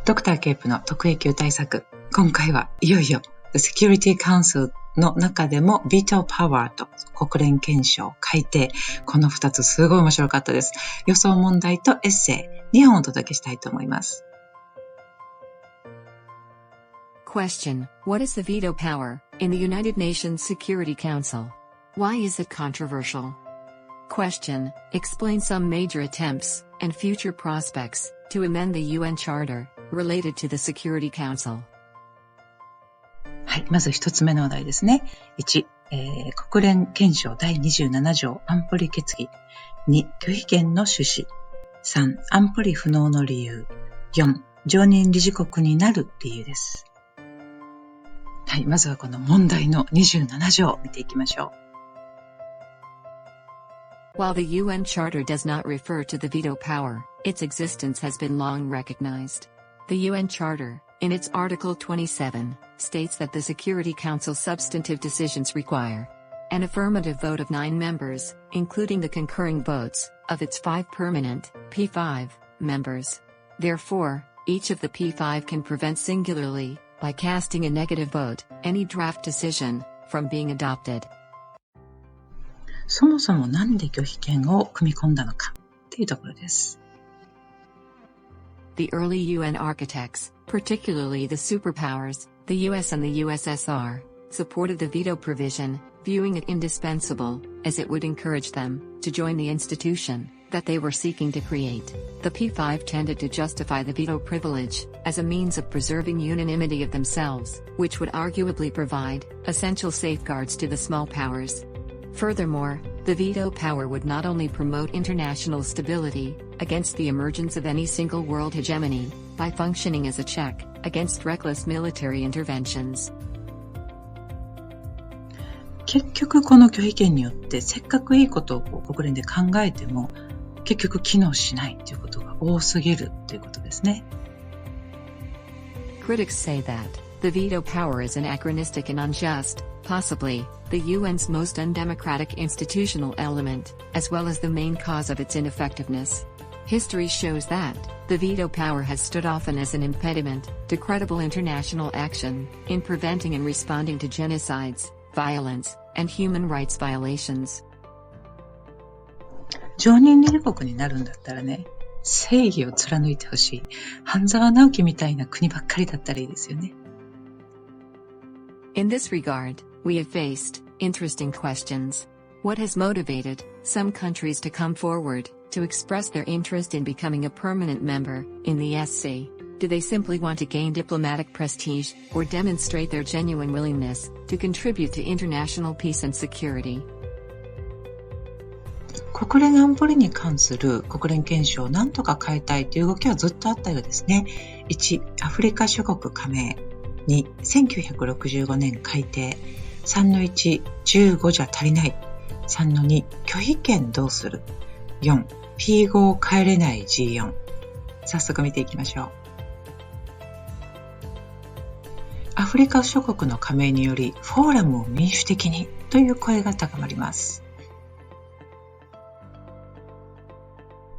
Dr.Cape の特 A 級対策。今回はいよいよ The Security Council の中でも veto power と国連憲章改定。この2つすごい面白かったです。予想問題とエッセイ2本お届けしたいと思います。Question: What is the veto power in the United Nations Security Council? Why is it controversial? Question: Explain some major attempts and future prospects to amend the UN Charter related to the Security Council. はい、まず一つ目のお題ですね。1、国連憲章第27条安保理決議。2、拒否権の趣旨。3、安保理不能の理由。4、常任理事国になる理由です。はい、まずはこの問題の27条を見ていきましょう。While the UN Charter does not refer to the veto power, its existence has been long recognized. The UN Charter, in its Article 27, states that the Security Council substantive decisions require an affirmative vote of 9 members, including the concurring votes of its 5 permanent, P5, members. Therefore, each of the P5 can prevent singularly, by casting a negative vote, any draft decision from being adopted. そもそもなんで拒否権を組み込んだのかというところです。The early UN architects, particularly the superpowers, the US and the USSR, supported the veto provision, viewing it indispensable, as it would encourage them to join the institution that they were seeking to create. The P5 tended to justify the veto privilege as a means of preserving unanimity of themselves, which would arguably provide essential safeguards to the small powers. Furthermore, the veto power would not only promote international stability against the emergence of any single world hegemony, by functioning as a check against reckless military interventions. 結局この拒否権によってせっかくいいことを国連で考えても結局機能しないということが多すぎるということですね。Critics say that the veto power is anachronistic and unjust, possibly the UN's most undemocratic institutional element, as well as the main cause of its ineffectiveness. History shows that the veto power has stood often as an impediment to credible international action in preventing and responding to genocides, violence, and human rights violations. 常任理事国になるんだったらね、正義を貫いてほしい。半沢直樹みたいな国ばっかりだったらいいですよね。In this regard, we have faced interesting questions. What has motivated some countries to come forward to express their interest in becoming a permanent member in the SC? Do they simply want to gain diplomatic prestige or demonstrate their genuine willingness to contribute to international peace and security? 国連安保理に関する国連憲章を何とか変えたいという動きはずっとあったようですね。1、アフリカ諸国加盟。2、1965年改定。3-1、15じゃ足りない。3-2、拒否権どうする。4、P5 を変えれない G4。早速見ていきましょう。アフリカ諸国の加盟によりフォーラムを民主的にという声が高まります。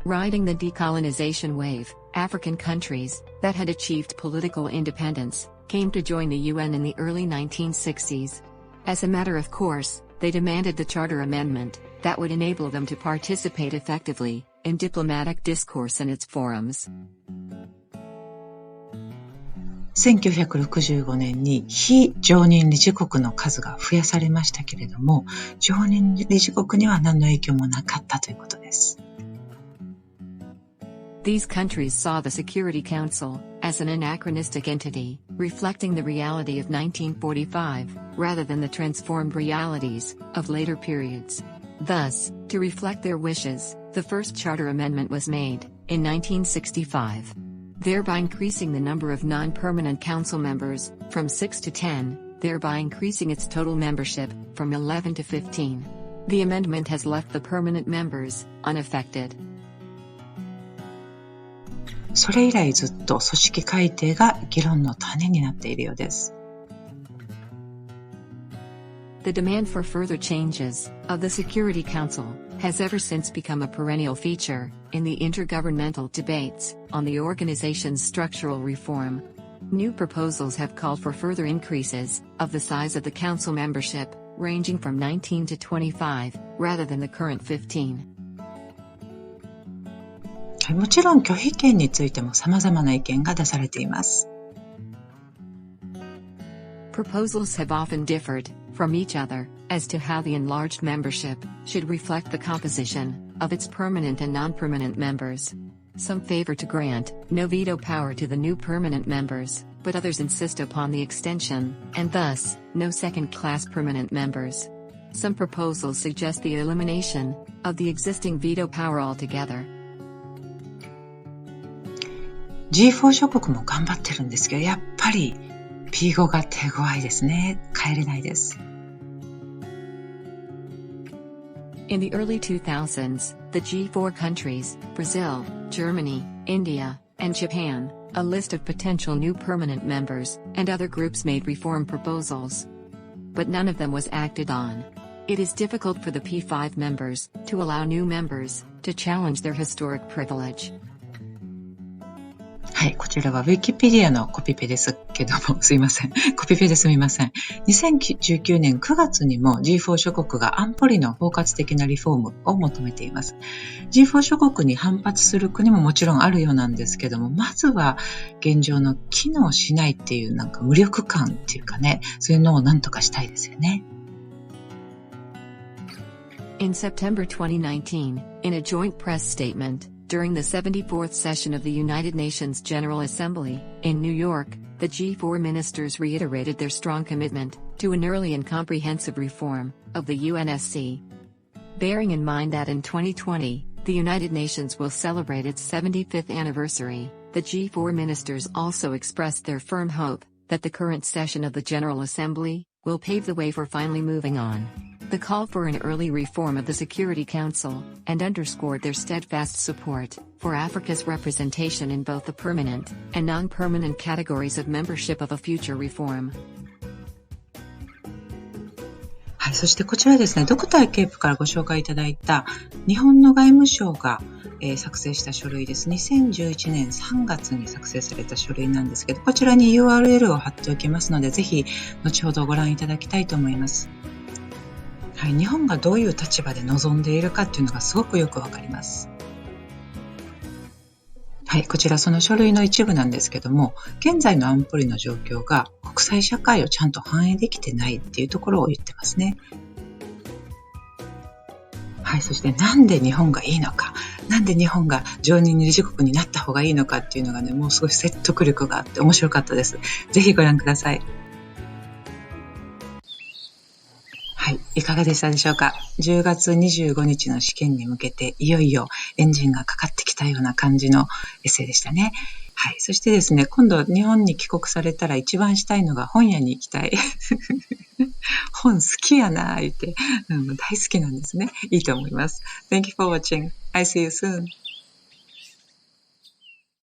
Riding the decolonization wave, African countries that had achieved political independence came to join the UN in the early 1960s. As a matter of course, they demanded the charter amendment that would enable them to participate effectively in diplomatic discourse and its forums. 1965年に非常任理事国の数が増やされましたけれども、常任理事国には何の影響もなかったということです。These countries saw the Security Council as an anachronistic entity, reflecting the reality of 1945, rather than the transformed realities of later periods. Thus, to reflect their wishes, the first charter amendment was made in 1965, thereby increasing the number of non-permanent council members from 6 to 10, thereby increasing its total membership from 11 to 15. The amendment has left the permanent members unaffected. それ以来ずっと組織改定が議論の種になっているようです。The demand for further changes of the Security Council has ever since become a perennial feature in the intergovernmental debates on the organization's structural reform. New proposals have called for further increases of the size of the council membership, ranging from 19 to 25, rather than the current 15. もちろん拒否権についても様々な意見が出されています。Proposals have often differed from each other as to how the enlarged membership should reflect the composition of its permanent and non-permanent members. Some favor to grant no veto power to the new permanent members, but others insist upon the extension, and thus, no second-class permanent members. Some proposals suggest the elimination of the existing veto power altogether. G4 諸国も頑張ってるんですけど、やっぱり P5 が手強いですね。帰れないです。In the early 2000s, the G4 countries, Brazil, Germany, India, and Japan, a list of potential new permanent members, and other groups made reform proposals. But none of them was acted on. It is difficult for the P5 members to allow new members to challenge their historic privilege. はい、こちらは Wikipedia のコピペですけども、すいません。コピペですみません。2019年9月にも G4 諸国が安保理の包括的なリフォームを求めています。G4 諸国に反発する国ももちろんあるようなんですけども、まずは現状の機能しないっていうなんか無力感っていうかね、そういうのをなんとかしたいですよね。In September 2019, in a joint press statement, during the 74th session of the United Nations General Assembly, in New York, the G4 ministers reiterated their strong commitment to an early and comprehensive reform of the UNSC. Bearing in mind that in 2020, the United Nations will celebrate its 75th anniversary, the G4 ministers also expressed their firm hope that the current session of the General Assembly will pave the way for finally moving on. The call for an early reform of the Security Council, and underscored their steadfast support for Africa's representation in both the permanent and non-permanent categories of membership of a future reform. はい、そしてこちらですね、ドクターケープからご紹介いただいた日本の外務省が、作成した書類です。2011年3月に作成された書類なんですけど、こちらに URL を貼っておきますので、ぜひ後ほどご覧いただきたいと思います。はい、日本がどういう立場で臨んでいるかっていうのがすごくよくわかります。はい、こちらその書類の一部なんですけども、現在の安保理の状況が国際社会をちゃんと反映できてないっていうところを言ってますね。はい、そしてなんで日本がいいのか、なんで日本が常任理事国になった方がいいのかっていうのがね、もうすごい説得力があって面白かったです。ぜひご覧ください。はい、いかがでしたでしょうか。10月25日の試験に向けていよいよエンジンがかかってきたような感じのエッセイでしたね。はい、そしてですね、今度日本に帰国されたら一番したいのが本屋に行きたい。本好きやなー言って、大好きなんですね。いいと思います。Thank you for watching. I see you soon.